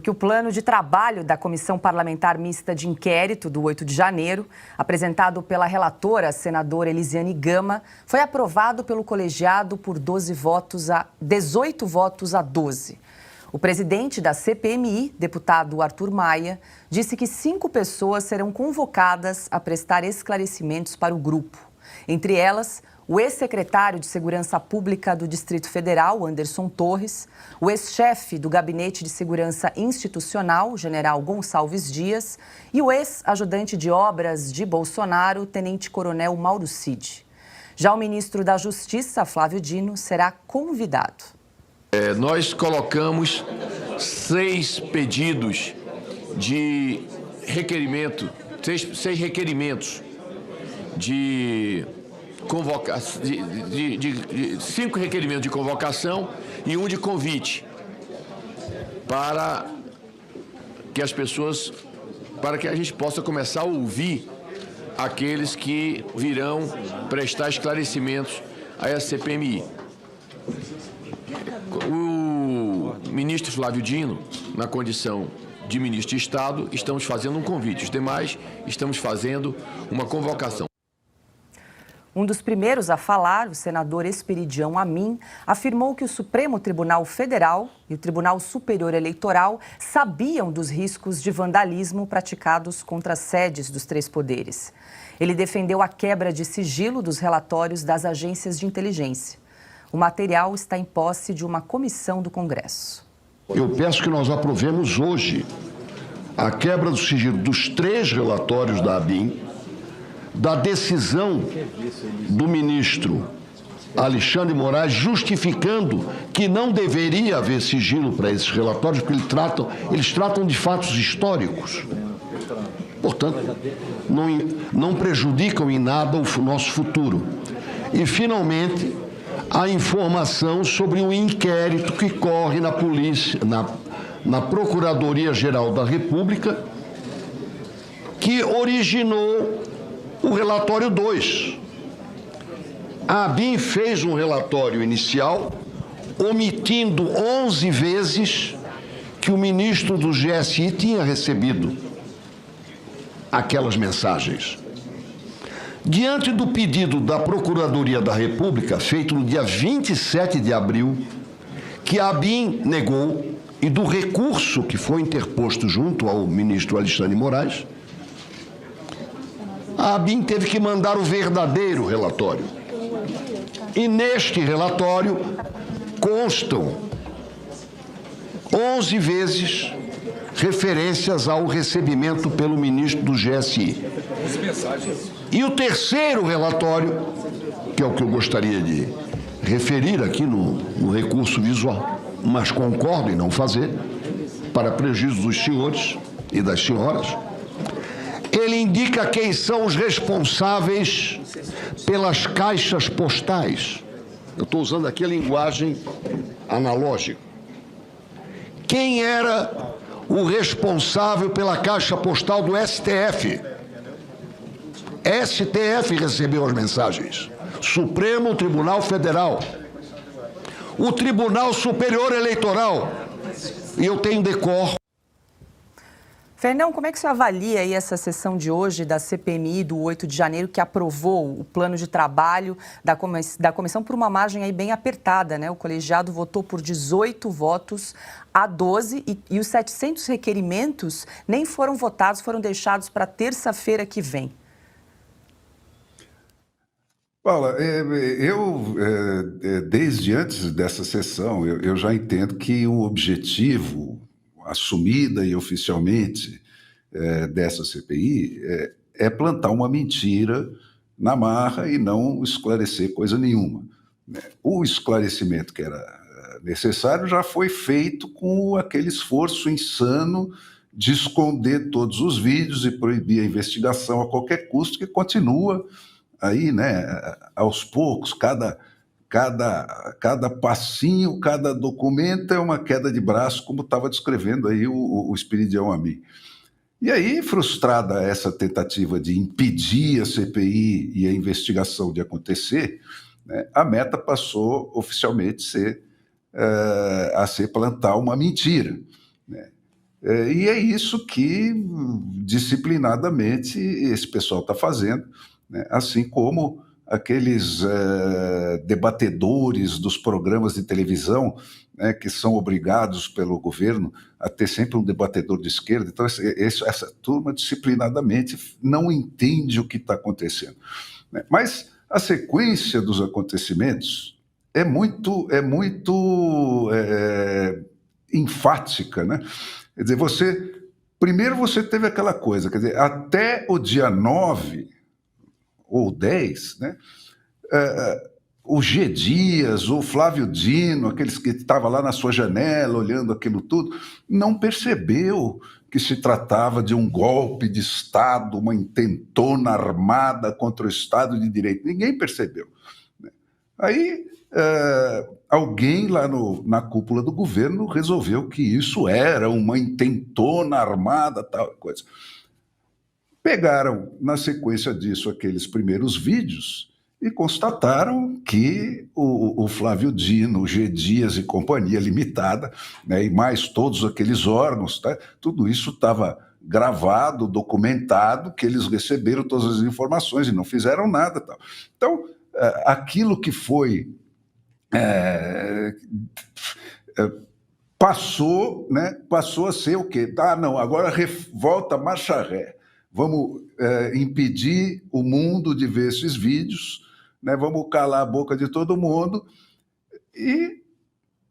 porque o plano de trabalho da Comissão Parlamentar Mista de Inquérito do 8 de janeiro, apresentado pela relatora, senadora Elisiane Gama, foi aprovado pelo colegiado por 18 votos a 12. O presidente da CPMI, deputado Arthur Maia, disse que 5 pessoas serão convocadas a prestar esclarecimentos para o grupo. Entre elas, o ex-secretário de Segurança Pública do Distrito Federal, Anderson Torres, o ex-chefe do Gabinete de Segurança Institucional, general Gonçalves Dias, e o ex-ajudante de obras de Bolsonaro, tenente-coronel Mauro Cid. Já o ministro da Justiça, Flávio Dino, será convidado. Nós colocamos 6 pedidos de requerimento, 6 requerimentos de 5 requerimentos de convocação e 1 de convite para que para que a gente possa começar a ouvir aqueles que virão prestar esclarecimentos à CPMI. O ministro Flávio Dino, na condição de ministro de Estado, estamos fazendo um convite. Os demais, estamos fazendo uma convocação. Um dos primeiros a falar, o senador Esperidião Amin, afirmou que o Supremo Tribunal Federal e o Tribunal Superior Eleitoral sabiam dos riscos de vandalismo praticados contra as sedes dos 3 poderes. Ele defendeu a quebra de sigilo dos relatórios das agências de inteligência. O material está em posse de uma comissão do Congresso. Eu peço que nós aprovemos hoje a quebra do sigilo dos 3 relatórios da ABIN, da decisão do ministro Alexandre de Moraes, justificando que não deveria haver sigilo para esses relatórios, porque eles tratam de fatos históricos. Portanto, não prejudicam em nada o nosso futuro. E, finalmente, a informação sobre um inquérito que corre na polícia, na Procuradoria-Geral da República, que originou o relatório 2. A ABIN fez um relatório inicial, omitindo 11 vezes que o ministro do GSI tinha recebido aquelas mensagens. Diante do pedido da Procuradoria da República, feito no dia 27 de abril, que a ABIN negou, e do recurso que foi interposto junto ao ministro Alexandre de Moraes, a ABIN teve que mandar o verdadeiro relatório. E neste relatório constam 11 vezes referências ao recebimento pelo ministro do GSI. E o terceiro relatório, que é o que eu gostaria de referir aqui no recurso visual, mas concordo em não fazer, para prejuízo dos senhores e das senhoras, ele indica quem são os responsáveis pelas caixas postais. Eu estou usando aqui a linguagem analógica. Quem era o responsável pela caixa postal do STF? STF recebeu as mensagens. Supremo Tribunal Federal. O Tribunal Superior Eleitoral. E eu tenho decor. Fernão, como é que você avalia aí essa sessão de hoje da CPMI do 8 de janeiro, que aprovou o plano de trabalho da comissão por uma margem aí bem apertada, né? O colegiado votou por 18 votos a 12 e os 700 requerimentos nem foram votados, foram deixados para terça-feira que vem. Paula, desde antes dessa sessão, eu já entendo que o objetivo assumida e oficialmente dessa CPI é plantar uma mentira na marra e não esclarecer coisa nenhuma. O esclarecimento que era necessário já foi feito com aquele esforço insano de esconder todos os vídeos e proibir a investigação a qualquer custo, que continua aí, né, aos poucos, cada passinho, cada documento é uma queda de braço, como estava descrevendo aí o Esperidião Amin. E aí, frustrada essa tentativa de impedir a CPI e a investigação de acontecer, né, a meta passou oficialmente a ser plantar uma mentira, né? E é isso que, disciplinadamente, esse pessoal está fazendo, né? Assim como aqueles debatedores dos programas de televisão, né, que são obrigados pelo governo a ter sempre um debatedor de esquerda. Então, essa turma, disciplinadamente, não entende o que está acontecendo, né? Mas a sequência dos acontecimentos é muito enfática, né? Quer dizer, primeiro você teve aquela coisa, quer dizer, até o dia 9 ou 10, né? O G. Dias, o Flávio Dino, aqueles que estavam lá na sua janela olhando aquilo tudo, não percebeu que se tratava de um golpe de Estado, uma intentona armada contra o Estado de Direito. Ninguém percebeu. Aí alguém lá na cúpula do governo resolveu que isso era uma intentona armada, tal coisa. Pegaram, na sequência disso, aqueles primeiros vídeos e constataram que o Flávio Dino, o G. Dias e Companhia Limitada, né, e mais todos aqueles órgãos, tá, tudo isso estava gravado, documentado, que eles receberam todas as informações e não fizeram nada. Tal. Então, aquilo que foi passou a ser o quê? Não, agora volta marcha ré. Vamos impedir o mundo de ver esses vídeos, né? Vamos calar a boca de todo mundo. E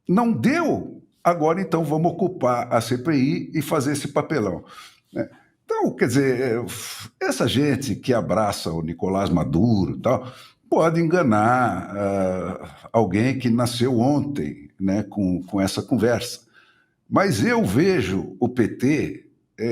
não deu. Agora, então, vamos ocupar a CPI e fazer esse papelão, né? Então, quer dizer, essa gente que abraça o Nicolás Maduro e tal, pode enganar alguém que nasceu ontem, né, com essa conversa. Mas eu vejo o PT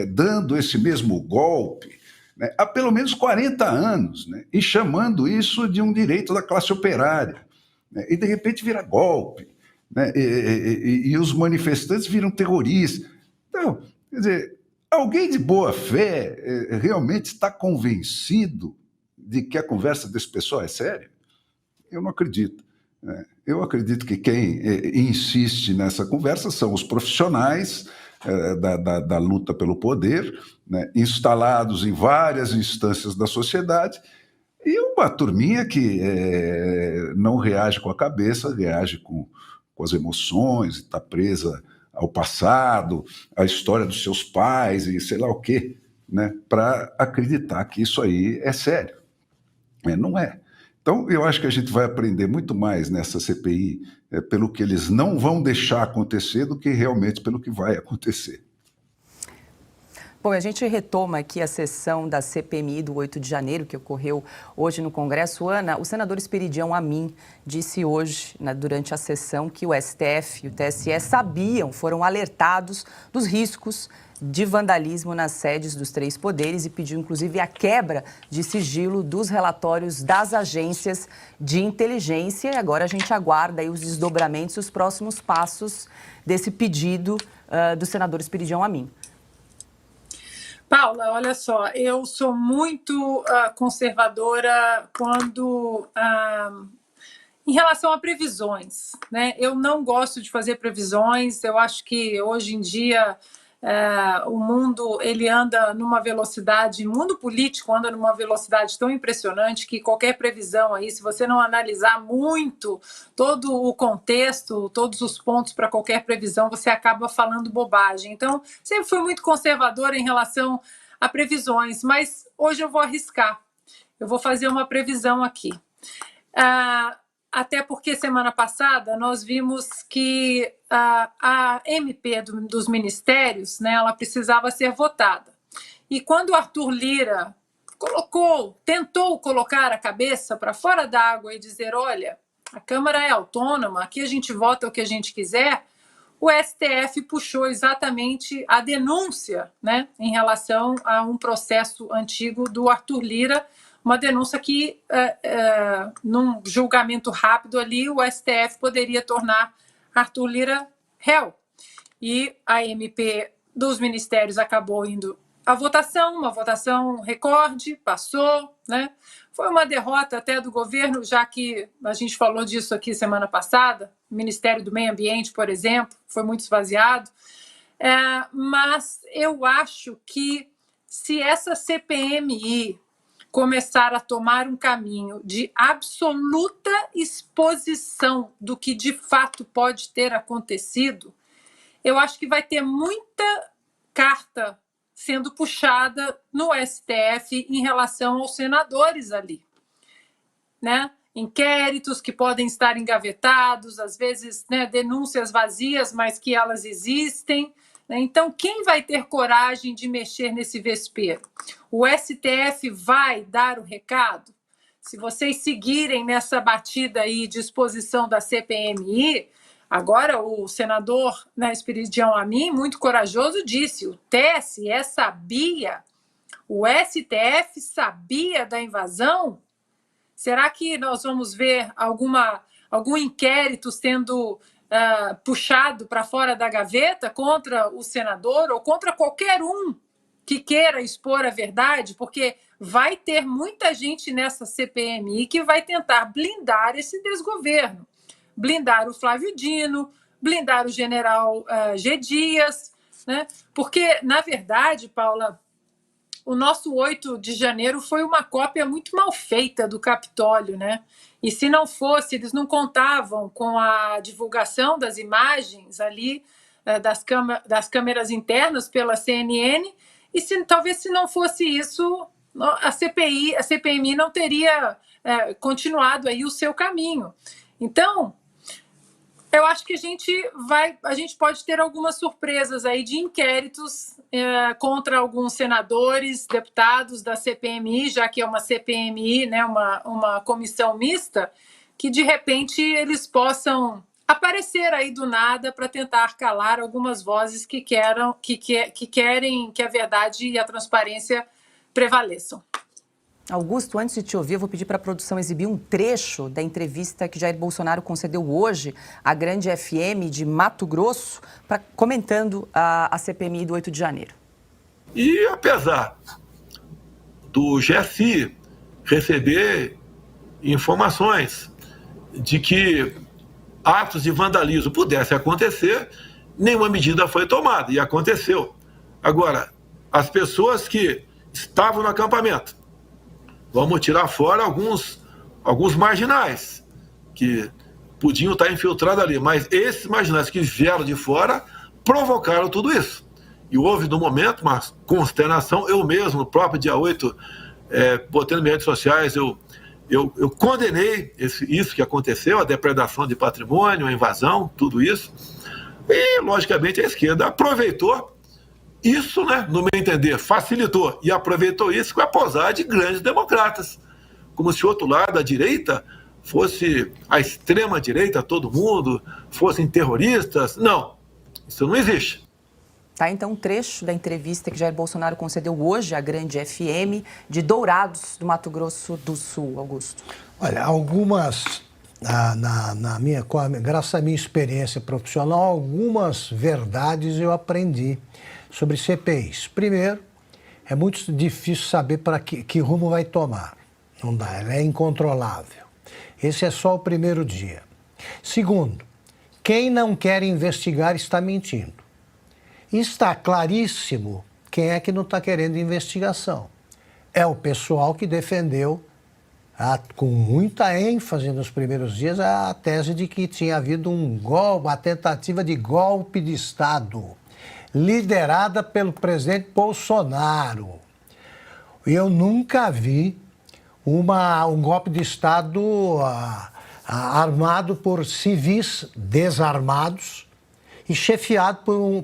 dando esse mesmo golpe, né, há pelo menos 40 anos, né, e chamando isso de um direito da classe operária, né, e de repente vira golpe, né, e os manifestantes viram terroristas. Então, quer dizer, alguém de boa fé realmente está convencido de que a conversa desse pessoal é séria? Eu não acredito. Eu acredito que quem insiste nessa conversa são os profissionais da luta pelo poder, né, instalados em várias instâncias da sociedade, e uma turminha que não reage com a cabeça, reage com as emoções, está presa ao passado, à história dos seus pais e sei lá o quê, né, para acreditar que isso aí é sério. Não é. Então, eu acho que a gente vai aprender muito mais nessa CPI pelo que eles não vão deixar acontecer do que realmente pelo que vai acontecer. Bom, a gente retoma aqui a sessão da CPMI do 8 de janeiro, que ocorreu hoje no Congresso. Ana, o senador Esperidião Amin disse hoje, durante a sessão, que o STF e o TSE foram alertados dos riscos de vandalismo nas sedes dos três poderes e pediu, inclusive, a quebra de sigilo dos relatórios das agências de inteligência. E agora a gente aguarda aí os desdobramentos e os próximos passos desse pedido do senador Esperidião Amin. Paula, olha só, eu sou muito conservadora quando... em relação a previsões, né? Eu não gosto de fazer previsões, eu acho que hoje em dia o mundo ele anda numa velocidade, o mundo político anda numa velocidade tão impressionante que qualquer previsão aí, se você não analisar muito todo o contexto, todos os pontos para qualquer previsão, você acaba falando bobagem. Então, sempre fui muito conservadora em relação a previsões, mas hoje eu vou arriscar, eu vou fazer uma previsão aqui. Até porque semana passada nós vimos que a MP dos ministérios, né, ela precisava ser votada. E quando o Arthur Lira tentou colocar a cabeça para fora d'água e dizer, olha, a Câmara é autônoma, aqui a gente vota o que a gente quiser, o STF puxou exatamente a denúncia, né, em relação a um processo antigo do Arthur Lira, uma denúncia que, num julgamento rápido ali, o STF poderia tornar Arthur Lira réu. E a MP dos ministérios acabou indo à votação, uma votação recorde, passou, né? Foi uma derrota até do governo, já que a gente falou disso aqui semana passada, o Ministério do Meio Ambiente, por exemplo, foi muito esvaziado. Mas eu acho que se essa CPMI começar a tomar um caminho de absoluta exposição do que de fato pode ter acontecido, eu acho que vai ter muita carta sendo puxada no STF em relação aos senadores ali, né? Inquéritos que podem estar engavetados, às vezes, né, denúncias vazias, mas que elas existem. Então, quem vai ter coragem de mexer nesse vespeiro? O STF vai dar o recado? Se vocês seguirem nessa batida aí de exposição da CPMI, agora o senador, né, Esperidião Amin, muito corajoso, disse: o TSE sabia, o STF sabia da invasão? Será que nós vamos ver algum inquérito sendo puxado para fora da gaveta contra o senador ou contra qualquer um que queira expor a verdade? Porque vai ter muita gente nessa CPMI que vai tentar blindar esse desgoverno, blindar o Flávio Dino, blindar o general G. Dias, né? Porque, na verdade, Paula, o nosso 8 de janeiro foi uma cópia muito mal feita do Capitólio, né? E se não fosse, eles não contavam com a divulgação das imagens ali das câmeras internas pela CNN, e talvez se não fosse isso, a CPMI não teria continuado aí o seu caminho. Então, eu acho que a gente pode ter algumas surpresas aí de inquéritos contra alguns senadores, deputados da CPMI, já que é uma CPMI, né, uma comissão mista, que de repente eles possam aparecer aí do nada para tentar calar algumas vozes que querem que a verdade e a transparência prevaleçam. Augusto, antes de te ouvir, eu vou pedir para a produção exibir um trecho da entrevista que Jair Bolsonaro concedeu hoje à Grande FM de Mato Grosso, comentando a CPMI do 8 de janeiro. E apesar do GSI receber informações de que atos de vandalismo pudessem acontecer, nenhuma medida foi tomada, e aconteceu. Agora, as pessoas que estavam no acampamento, vamos tirar fora alguns marginais que podiam estar infiltrados ali, mas esses marginais que vieram de fora provocaram tudo isso. E houve, no momento, uma consternação. Eu mesmo, no próprio dia 8, botei nas redes sociais, eu condenei isso que aconteceu, a depredação de patrimônio, a invasão, tudo isso. E, logicamente, a esquerda aproveitou isso, né, no meu entender, facilitou e aproveitou isso com a posada de grandes democratas. Como se o outro lado, a direita, fosse a extrema-direita, todo mundo, fossem terroristas. Não, isso não existe. Tá, então, um trecho da entrevista que Jair Bolsonaro concedeu hoje à Grande FM de Dourados, do Mato Grosso do Sul, Augusto. Olha, algumas, graças à minha experiência profissional, algumas verdades eu aprendi sobre CPIs. Primeiro, é muito difícil saber para que rumo vai tomar. Não dá, ela é incontrolável. Esse é só o primeiro dia. Segundo, quem não quer investigar está mentindo. Está claríssimo quem é que não está querendo investigação. É o pessoal que defendeu, com muita ênfase nos primeiros dias, a tese de que tinha havido uma tentativa de golpe de Estado, liderada pelo presidente Bolsonaro. Eu nunca vi um golpe de Estado armado por civis desarmados e chefiado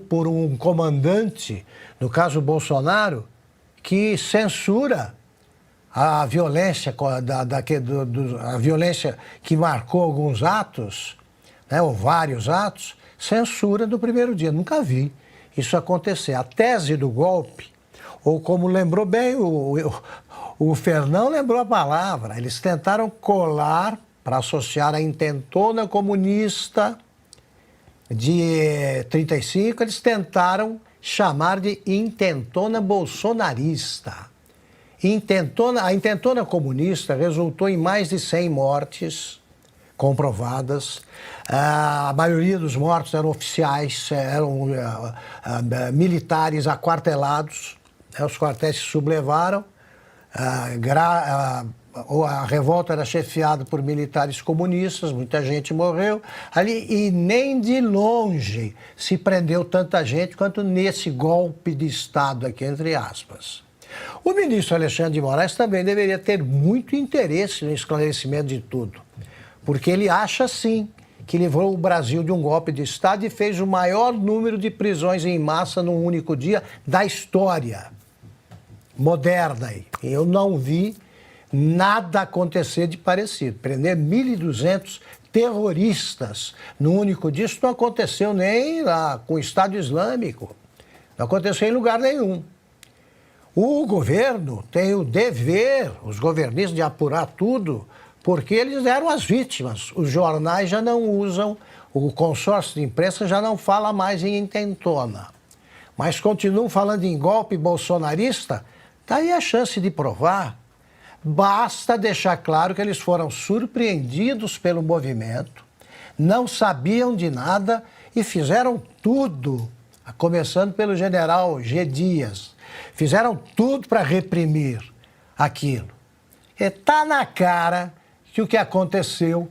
por um comandante, no caso Bolsonaro, que censura a violência, a violência que marcou alguns atos, né, ou vários atos, censura do primeiro dia. Nunca vi isso acontecer. A tese do golpe, ou como lembrou bem o Fernão, lembrou a palavra, eles tentaram colar, para associar a intentona comunista de 35, eles tentaram chamar de intentona bolsonarista. A intentona comunista resultou em mais de 100 mortes, comprovadas. A maioria dos mortos eram oficiais, eram militares aquartelados. Os quartéis se sublevaram. A revolta era chefiada por militares comunistas, muita gente morreu ali e nem de longe se prendeu tanta gente quanto nesse golpe de Estado aqui, entre aspas. O ministro Alexandre de Moraes também deveria ter muito interesse no esclarecimento de tudo, porque ele acha, sim, que livrou o Brasil de um golpe de Estado e fez o maior número de prisões em massa num único dia da história moderna. Eu não vi nada acontecer de parecido. Prender 1.200 terroristas no único dia, isso não aconteceu nem lá com o Estado Islâmico. Não aconteceu em lugar nenhum. O governo tem o dever, os governistas, de apurar tudo, porque eles eram as vítimas. Os jornais já não usam, o consórcio de imprensa já não fala mais em intentona. Mas continuam falando em golpe bolsonarista. Está aí a chance de provar. Basta deixar claro que eles foram surpreendidos pelo movimento, não sabiam de nada e fizeram tudo, começando pelo general G. Dias, fizeram tudo para reprimir aquilo. Está na cara que o que aconteceu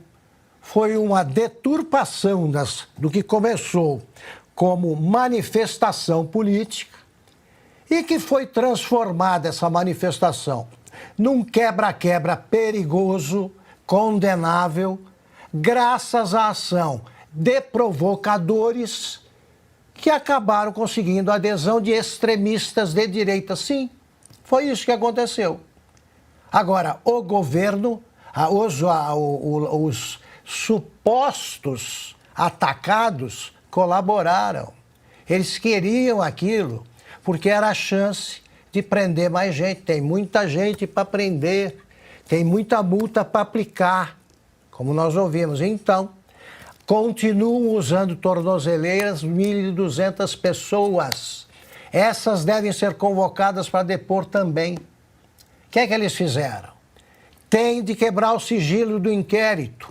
foi uma deturpação do que começou como manifestação política e que foi transformada essa manifestação num quebra-quebra perigoso, condenável, graças à ação de provocadores que acabaram conseguindo a adesão de extremistas de direita. Sim, foi isso que aconteceu. Agora, o governo, os supostos atacados colaboraram. Eles queriam aquilo porque era a chance de prender mais gente. Tem muita gente para prender, tem muita multa para aplicar, como nós ouvimos. Então, continuam usando tornozeleiras 1.200 pessoas. Essas devem ser convocadas para depor também. O que é que eles fizeram? Tem de quebrar o sigilo do inquérito,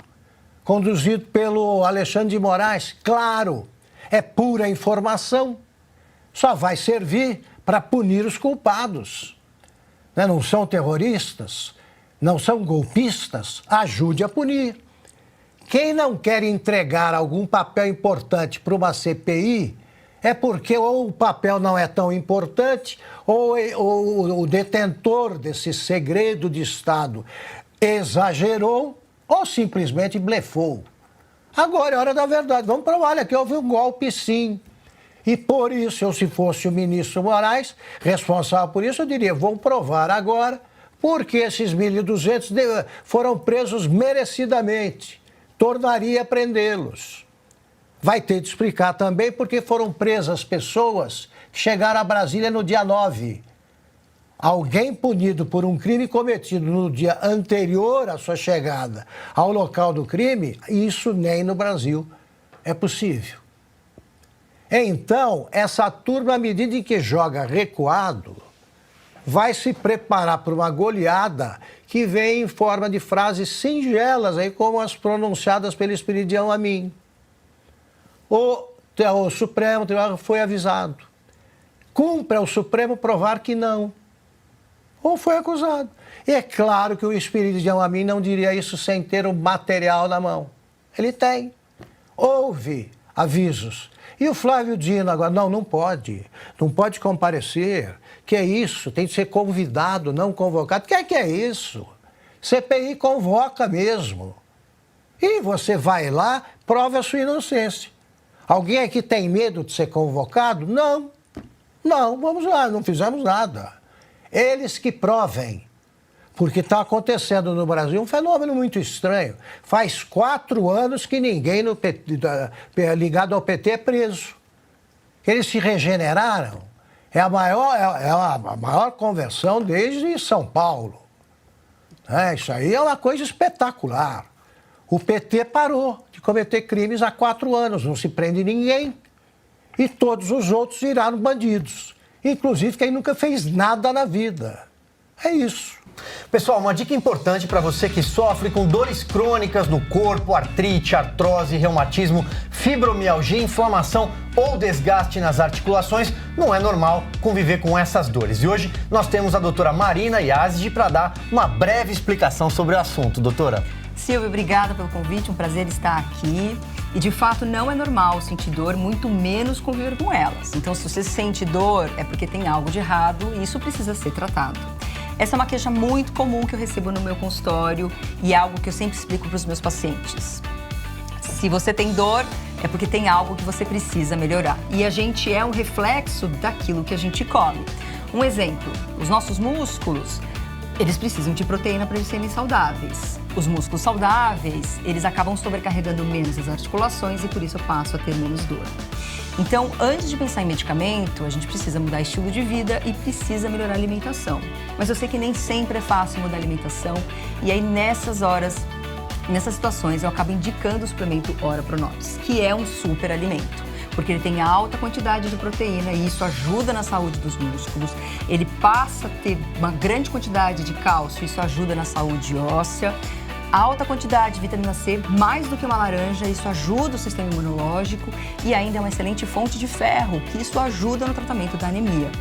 conduzido pelo Alexandre de Moraes. Claro, é pura informação. Só vai servir para punir os culpados. Não são terroristas, não são golpistas, ajude a punir. Quem não quer entregar algum papel importante para uma CPI é porque ou o papel não é tão importante ou o detentor desse segredo de Estado exagerou ou simplesmente blefou. Agora é hora da verdade. Vamos provar, olha, que houve um golpe sim. E por isso, eu se fosse o ministro Moraes, responsável por isso, eu diria, vou provar agora porque esses 1.200 foram presos merecidamente. Tornaria a prendê-los. Vai ter de explicar também porque foram presas pessoas que chegaram a Brasília no dia 9. Alguém punido por um crime cometido no dia anterior à sua chegada ao local do crime, isso nem no Brasil é possível. Então, essa turma, à medida em que joga recuado, vai se preparar para uma goleada que vem em forma de frases singelas, aí, como as pronunciadas pelo Espiridião Amin. O Supremo Tribunal foi avisado. Cumpre ao Supremo provar que não. Ou foi acusado. E é claro que o Espiridião Amin não diria isso sem ter o material na mão. Ele tem. Houve avisos. E o Flávio Dino agora, não pode comparecer, que é isso, tem de ser convidado, não convocado. Que é isso? CPI convoca mesmo. E você vai lá, prova a sua inocência. Alguém aqui tem medo de ser convocado? Não, vamos lá, não fizemos nada. Eles que provem, porque está acontecendo no Brasil um fenômeno muito estranho. Faz 4 anos que ninguém no PT, ligado ao PT é preso. Eles se regeneraram. É a maior conversão desde São Paulo. Isso aí é uma coisa espetacular. O PT parou de cometer crimes há 4 anos, não se prende ninguém. E todos os outros viraram bandidos. Inclusive quem nunca fez nada na vida. É isso. Pessoal, uma dica importante para você que sofre com dores crônicas no corpo, artrite, artrose, reumatismo, fibromialgia, inflamação ou desgaste nas articulações, não é normal conviver com essas dores. E hoje nós temos a doutora Marina Yazdi para dar uma breve explicação sobre o assunto. Doutora. Silvio, obrigada pelo convite, um prazer estar aqui. E de fato não é normal sentir dor, muito menos conviver com elas. Então se você sente dor é porque tem algo de errado e isso precisa ser tratado. Essa é uma queixa muito comum que eu recebo no meu consultório e é algo que eu sempre explico para os meus pacientes. Se você tem dor, é porque tem algo que você precisa melhorar. E a gente é um reflexo daquilo que a gente come. Um exemplo, os nossos músculos, eles precisam de proteína para eles serem saudáveis. Os músculos saudáveis, eles acabam sobrecarregando menos as articulações e por isso eu passo a ter menos dor. Então, antes de pensar em medicamento, a gente precisa mudar estilo de vida e precisa melhorar a alimentação. Mas eu sei que nem sempre é fácil mudar a alimentação e aí nessas horas, nessas situações, eu acabo indicando o suplemento Ora Pronobis, que é um super alimento, porque ele tem alta quantidade de proteína e isso ajuda na saúde dos músculos. Ele passa a ter uma grande quantidade de cálcio, isso ajuda na saúde óssea. Alta quantidade de vitamina C, mais do que uma laranja, isso ajuda o sistema imunológico e ainda é uma excelente fonte de ferro, que isso ajuda no tratamento da anemia.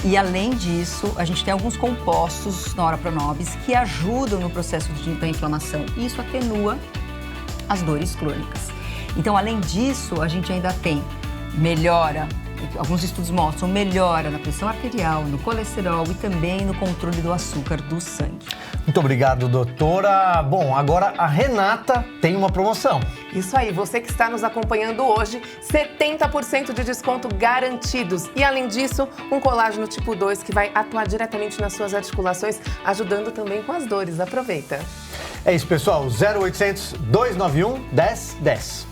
E além disso, a gente tem alguns compostos na Ora Pronobis que ajudam no processo da inflamação e isso atenua as dores crônicas. Então, além disso, a gente ainda tem melhora, alguns estudos mostram melhora na pressão arterial, no colesterol e também no controle do açúcar do sangue. Muito obrigado, doutora. Bom, agora a Renata tem uma promoção. Isso aí, você que está nos acompanhando hoje, 70% de desconto garantidos. E além disso, um colágeno tipo 2 que vai atuar diretamente nas suas articulações, ajudando também com as dores. Aproveita. É isso, pessoal. 0800 291 1010.